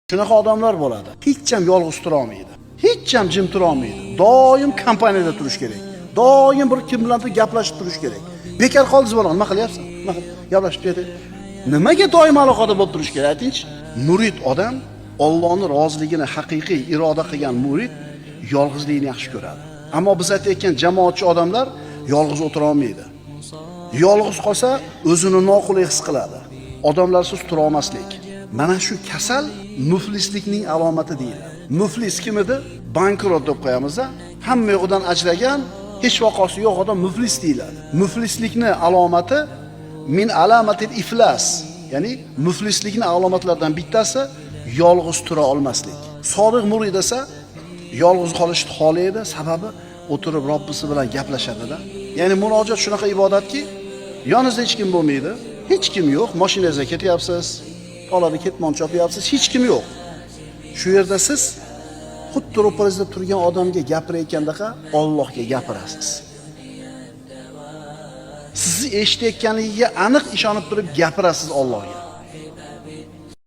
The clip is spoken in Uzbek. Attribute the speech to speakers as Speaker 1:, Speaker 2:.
Speaker 1: Shunaqa odamlar bo'ladi. Hech ham yolg'iz tura olmaydi. Hech ham jim tura olmaydi. Doim kompaniyada turish kerak. Doim bir kim bilandir gaplashib turish kerak. Bekor qoldingiz bola, nima qilyapsan? Nima gaplashib ketdi? Nimaga doim aloqada bo'lib turish kerak, aytingchi? Murid odam Allohning roziligini haqiqiy iroda qilgan murid yolg'izlikni yaxshi ko'radi. Ammo biz aytayotgan jamoatchi odamlar yolg'iz o'tira olmaydi. Yolg'iz qolsa o'zini noqulay his qiladi. Odamlarsiz tura olmaslik. Mana shu kasal muflislikning alomati deyiladi. Muflis kim edi? Bankrot deb qo'yamiz-a. Hamma yo'g'idan ajragan, hech vaqosi yo'q odam muflis deyiladi. Muflislikning alomati min alamatil iflas. Ya'ni muflislikning alomatlaridan bittasi yolg'iz tura olmaslik. Sodiq murid esa yolg'iz qolishni xohlaydi, sababi o'tirib Robbisi bilan gaplashadi-da. Ya'ni munojat shunaqa ibodatki, yoningizda hech kim bo'lmaydi, hech kim yo'q, mashinangizga ketyapsiz, tolada ketmon chopyapsiz, hech kim yo'q. Shu yerda siz xuddi ro'paringizda turgan odamga gapirayotgandaqa Allohga gapirasiz. Sizni eshitayotganligiga aniq ishonib turib gapirasiz Allohga.